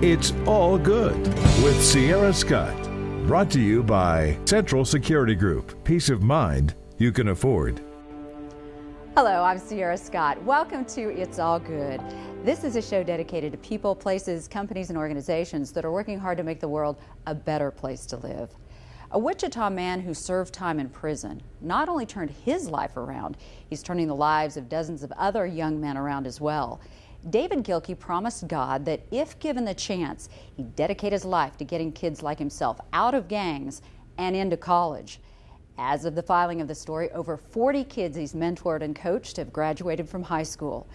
It's All Good with Sierra Scott. Brought to you by Central Security Group. Peace of mind you can afford. Hello, I'm Sierra Scott. Welcome to It's All Good. This is a show dedicated to people, places, companies, and organizations that are working hard to make the world a better place to live. A Wichita man who served time in prison not only turned his life around, he's turning the lives of dozens of other young men around as well. David Gilkey promised God that if given the chance, he'd dedicate his life to getting kids like himself out of gangs and into college. As of the filing of the story, over 40 kids he's mentored and coached have graduated from high school.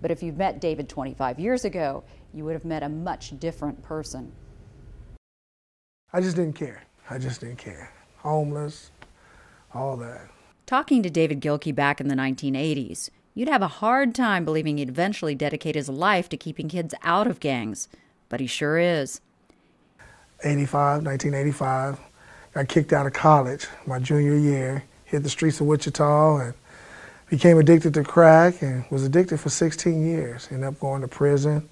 But if you've met David 25 years ago, you would have met a much different person. I just didn't care. I just didn't care. Homeless, all that. Talking to David Gilkey back in the 1980s, you'd have a hard time believing he'd eventually dedicate his life to keeping kids out of gangs. But he sure is. 1985, got kicked out of college my junior year, hit the streets of Wichita and became addicted to crack and was addicted for 16 years. Ended up going to prison.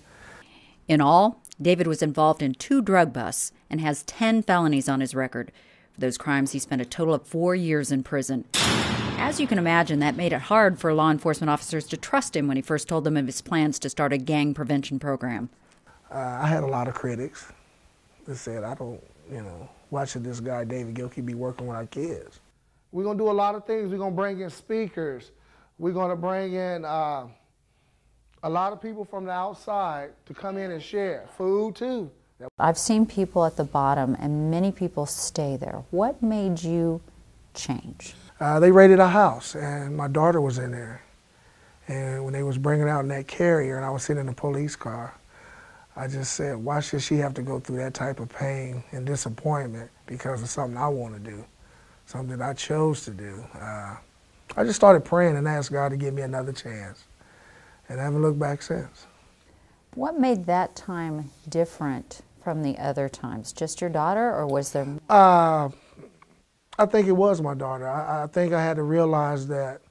In all, David was involved in 2 drug busts and has 10 felonies on his record. For those crimes, he spent a total of 4 years in prison. As you can imagine, that made it hard for law enforcement officers to trust him when he first told them of his plans to start a gang prevention program. I had a lot of critics that said, why should this guy, David Gilkey, be working with our kids? We're going to do a lot of things. We're going to bring in speakers. We're going to bring in a lot of people from the outside to come in and share. Food, too. I've seen people at the bottom, and many people stay there. What made you change? They raided our house, and my daughter was in there. And when they was bringing out in that carrier, and I was sitting in the police car, I just said, why should she have to go through that type of pain and disappointment because of something I want to do, something that I chose to do? I just started praying and asked God to give me another chance, and I haven't looked back since. What made that time different from the other times? Just your daughter, or was there... I think it was my daughter. I think I had to realize that,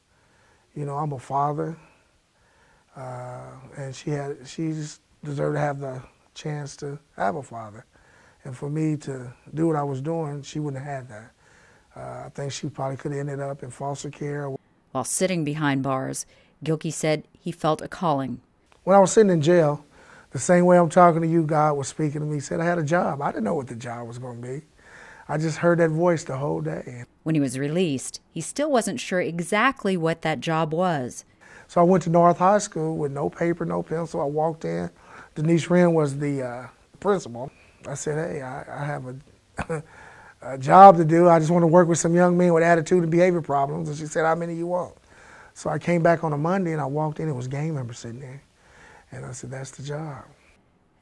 I'm a father, and she just deserved to have the chance to have a father. And for me to do what I was doing, she wouldn't have had that. I think she probably could have ended up in foster care. While sitting behind bars, Gilkey said he felt a calling. When I was sitting in jail, the same way I'm talking to you, God was speaking to me. He said I had a job. I didn't know what the job was going to be. I just heard that voice the whole day. When he was released, he still wasn't sure exactly what that job was. So I went to North High School with no paper, no pencil. I walked in. Denise Wren was the principal. I said, hey, I have a job to do. I just want to work with some young men with attitude and behavior problems. And she said, how many you want? So I came back on a Monday, and I walked in. It was gang members sitting there. And I said, that's the job.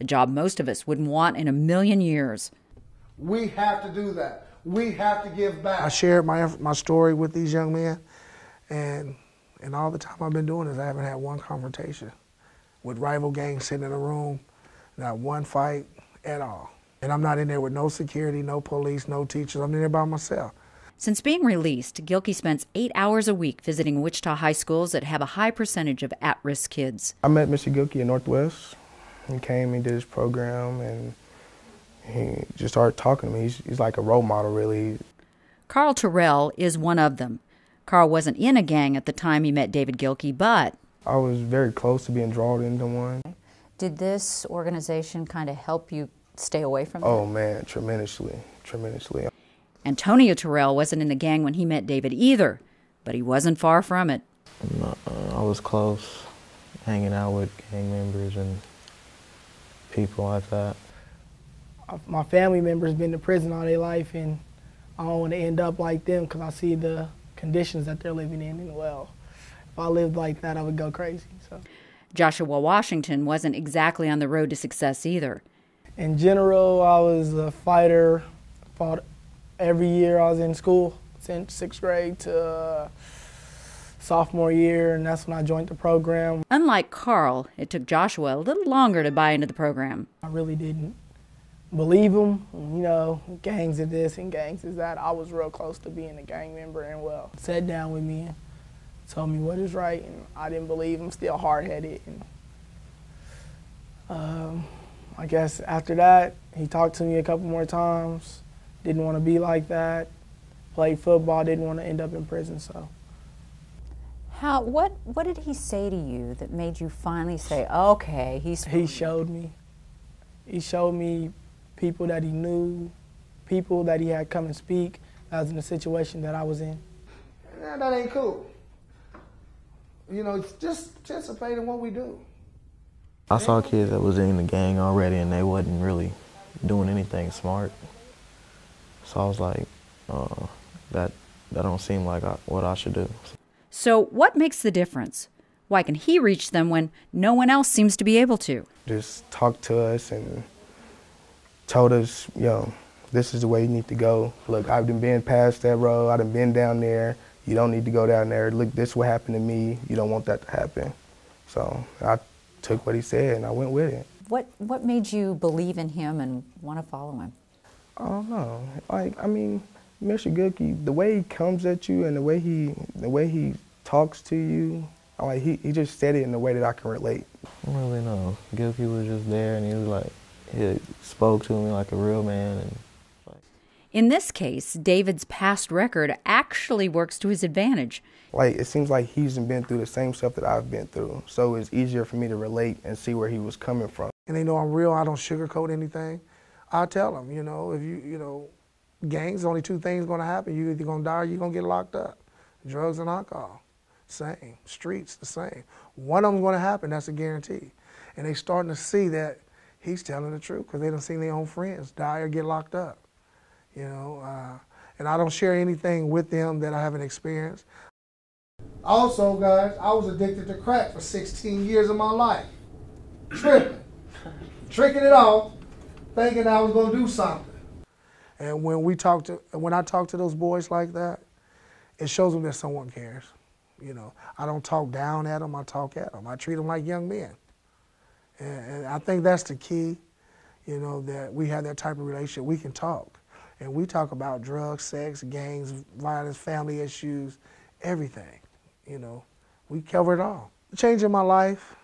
A job most of us wouldn't want in a million years. We have to do that. We have to give back. I shared my story with these young men, and all the time I've been doing this, I haven't had one confrontation with rival gangs sitting in a room, not one fight at all. And I'm not in there with no security, no police, no teachers. I'm in there by myself. Since being released, Gilkey spends 8 hours a week visiting Wichita high schools that have a high percentage of at-risk kids. I met Mr. Gilkey in Northwest. He came and did his program, and he just started talking to me. He's like a role model, really. Carl Terrell is one of them. Carl wasn't in a gang at the time he met David Gilkey, but... I was very close to being drawn into one. Did this organization kind of help you stay away from that? Oh, man, tremendously, tremendously. Antonio Terrell wasn't in the gang when he met David either, but he wasn't far from it. I was close, hanging out with gang members and people like that. My family members been to prison all their life, and I don't want to end up like them because I see the conditions that they're living in. And well, if I lived like that, I would go crazy. So, Joshua Washington wasn't exactly on the road to success either. In general, I was a fighter. Fought every year I was in school, since 6th grade to sophomore year, and that's when I joined the program. Unlike Carl, it took Joshua a little longer to buy into the program. I really didn't believe him, gangs are this and gangs is that. I was real close to being a gang member, and sat down with me and told me what is right, and I didn't believe him, still hard-headed. And I guess after that, he talked to me a couple more times. Didn't want to be like that. Played football, didn't want to end up in prison, so. What did he say to you that made you finally say, okay, He showed me. He showed me people that he knew, people that he had come and speak that was in the situation that I was in. Man, that ain't cool. You know, just participate in what we do. I saw kids that was in the gang already and they wasn't really doing anything smart. So I was like, that don't seem like what I should do. So what makes the difference? Why can he reach them when no one else seems to be able to? Just talked to us and told us, this is the way you need to go. Look, I've been past that road. I've been down there. You don't need to go down there. Look, this is what happened to me. You don't want that to happen. So I took what he said and I went with it. What made you believe in him and want to follow him? I don't know. Mr. Gilkey, the way he comes at you and the way he talks to you, he just said it in a way that I can relate. I don't really know. Gilkey was just there and he spoke to me like a real man. And in this case, David's past record actually works to his advantage. It seems like he's been through the same stuff that I've been through, so it's easier for me to relate and see where he was coming from. And they know I'm real. I don't sugarcoat anything. I tell them, if gangs, only two things going to happen. You're either going to die or you're going to get locked up. Drugs and alcohol, same. Streets, the same. One of them's going to happen, that's a guarantee. And they starting to see that he's telling the truth because they done seen their own friends die or get locked up. And I don't share anything with them that I haven't experienced. Also, guys, I was addicted to crack for 16 years of my life. Tricking it off, thinking I was going to do something. And when I talk to those boys like that, it shows them that someone cares. I don't talk down at them, I talk at them. I treat them like young men. And I think that's the key, that we have that type of relationship. We can talk. And we talk about drugs, sex, gangs, violence, family issues, everything. We cover it all. Changing my life,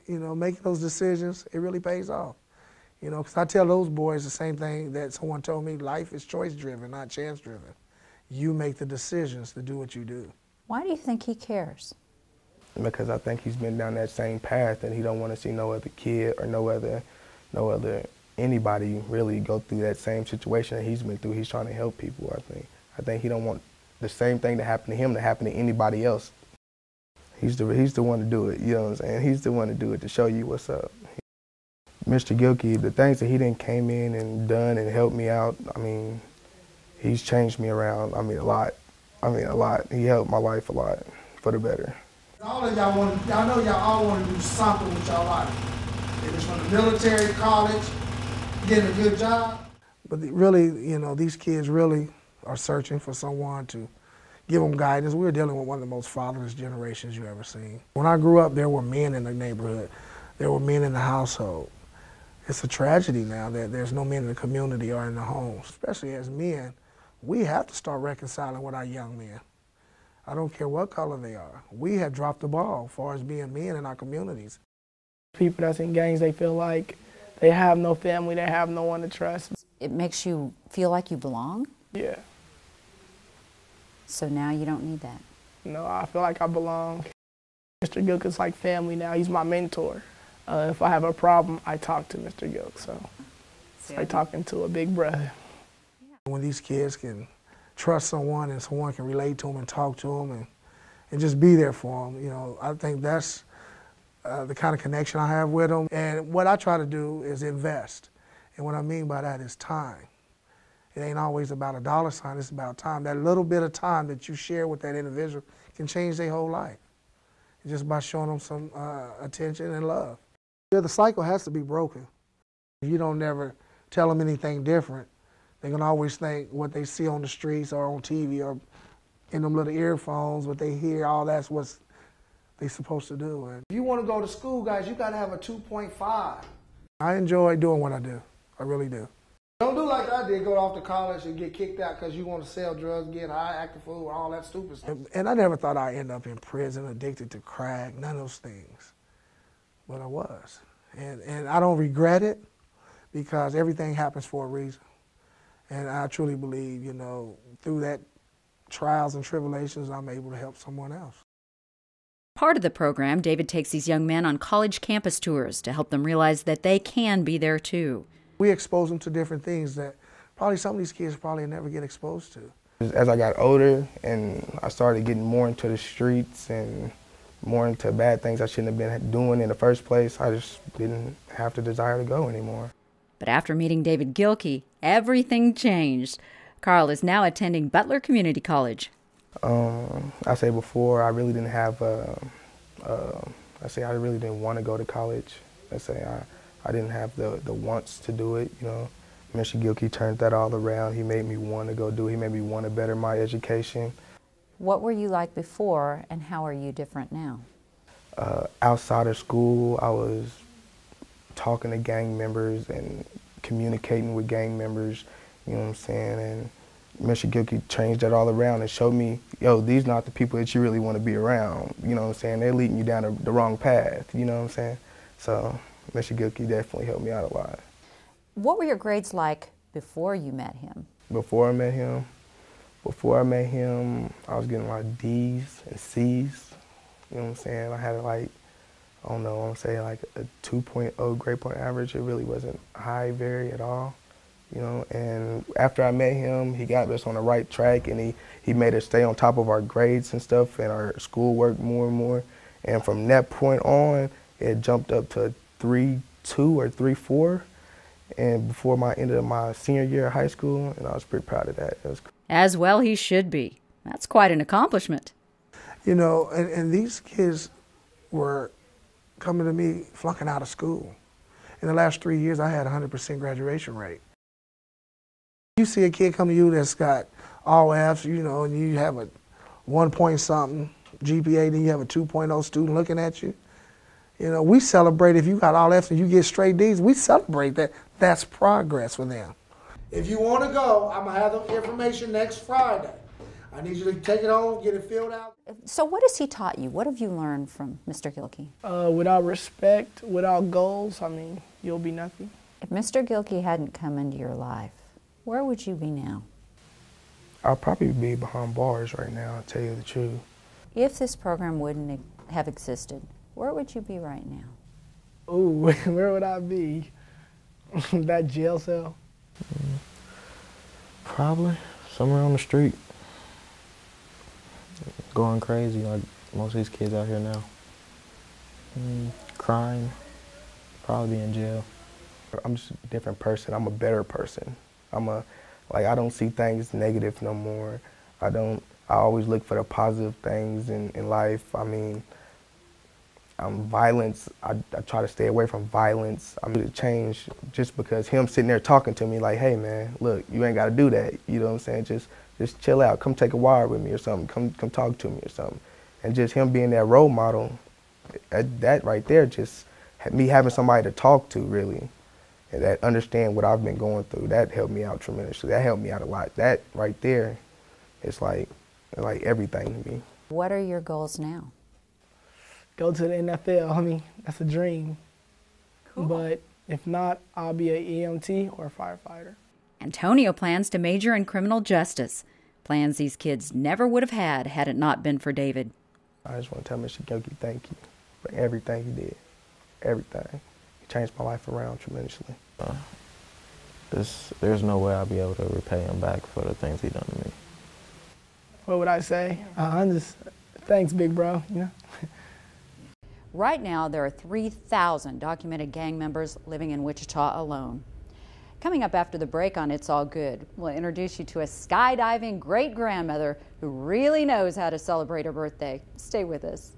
making those decisions, it really pays off. Because I tell those boys the same thing that someone told me, life is choice-driven, not chance-driven. You make the decisions to do what you do. Why do you think he cares? Because I think he's been down that same path and he don't want to see no other kid or no other anybody really go through that same situation that he's been through. He's trying to help people, I think he don't want the same thing to happen to him to happen to anybody else. He's the one to do it, you know what I'm saying? He's the one to do it, to show you what's up. Mr. Gilkey, the things that he done came in and done and helped me out, he's changed me around, a lot. A lot. He helped my life a lot for the better. All of y'all know y'all all want to do something with y'all life. If it's from the military, college, getting a good job. But really, these kids really are searching for someone to give them guidance. We're dealing with one of the most fatherless generations you've ever seen. When I grew up, there were men in the neighborhood. There were men in the household. It's a tragedy now that there's no men in the community or in the homes. Especially as men, we have to start reconciling with our young men. I don't care what color they are. We have dropped the ball as far as being men in our communities. People that's in gangs, they feel like they have no family, they have no one to trust. It makes you feel like you belong? Yeah. So now you don't need that? No, I feel like I belong. Mr. Gilkey's like family now. He's my mentor. If I have a problem, I talk to Mr. Gilkey. So it's like talking to a big brother. When these kids can trust someone and someone can relate to them and talk to them and just be there for them, I think that's the kind of connection I have with them. And what I try to do is invest. And what I mean by that is time. It ain't always about a dollar sign, it's about time. That little bit of time that you share with that individual can change their whole life. Just by showing them some attention and love. The cycle has to be broken. If you don't never tell them anything different, they're going to always think what they see on the streets or on TV or in them little earphones, what they hear, all that's what they're supposed to do. And if you want to go to school, guys, you got to have a 2.5. I enjoy doing what I do. I really do. Don't do like I did, go off to college and get kicked out because you want to sell drugs, get high, act a fool, all that stupid stuff. And I never thought I'd end up in prison, addicted to crack, none of those things. But I was. And I don't regret it because everything happens for a reason. And I truly believe, you know, through that trials and tribulations, I'm able to help someone else. Part of the program, David takes these young men on college campus tours to help them realize that they can be there too. We expose them to different things that probably some of these kids probably never get exposed to. As I got older and I started getting more into the streets and more into bad things I shouldn't have been doing in the first place, I just didn't have the desire to go anymore. But after meeting David Gilkey, everything changed. Carl is now attending Butler Community College. I say before, I really didn't have, I really didn't want to go to college. I didn't have the wants to do it, you know. Mr. Gilkey turned that all around. He made me want to go do it. He made me want to better my education. What were you like before, and how are you different now? Outside of school, I was talking to gang members and communicating with gang members, you know what I'm saying? And Mr. Gilkey changed that all around and showed me, yo, these not the people that you really want to be around, you know what I'm saying? They're leading you down the wrong path, you know what I'm saying? So Mr. Gilkey definitely helped me out a lot. What were your grades like before you met him? Before I met him, I was getting a lot of D's and C's, you know what I'm saying? I had like, I don't know, I want to say like a 2.0 grade point average. It really wasn't high very at all, you know. And after I met him, he got us on the right track, and he made us stay on top of our grades and stuff and our schoolwork more and more. And from that point on, it jumped up to 3.2 or 3.4. And before my end of my senior year of high school, and I was pretty proud of that. As well he should be. That's quite an accomplishment. You know, and these kids were coming to me flunking out of school. In the last 3 years, I had a 100% graduation rate. You see a kid come to you that's got all Fs, you know, and you have a 1 point something GPA, then you have a 2.0 student looking at you. You know, we celebrate if you got all Fs and you get straight Ds, we celebrate that. That's progress for them. If you want to go, I'm going to have the information next Friday. I need you to take it home, get it filled out. So what has he taught you? What have you learned from Mr. Gilkey? Without respect, without goals, I mean, you'll be nothing. If Mr. Gilkey hadn't come into your life, where would you be now? I'll probably be behind bars right now, I'll tell you the truth. If this program wouldn't have existed, where would you be right now? Ooh, where would I be? That jail cell? Probably somewhere on the street. Going crazy like most of these kids out here now. Crying, probably be in jail. I'm just a different person. I'm a better person. I don't see things negative no more. I always look for the positive things in life. I mean, violence, I try to stay away from violence. I'm going to change just because him sitting there talking to me like, hey man, look, you ain't got to do that. You know what I'm saying? Just chill out. Come take a wire with me or something. Come talk to me or something. And just him being that role model, that right there, just me having somebody to talk to really, and that understand what I've been going through, that helped me out tremendously. That helped me out a lot. That right there, it's like everything to me. What are your goals now? Go to the NFL. I mean, that's a dream. Cool. But if not, I'll be an EMT or a firefighter. Antonio plans to major in criminal justice. Plans these kids never would have had it not been for David. I just want to tell Mr. Gilkey thank you for everything he did. Everything. He changed my life around tremendously. There's no way I'll be able to repay him back for the things he done to me. What would I say? Thanks, big bro. You know? Right now, there are 3,000 documented gang members living in Wichita alone. Coming up after the break on It's All Good, we'll introduce you to a skydiving great-grandmother who really knows how to celebrate her birthday. Stay with us.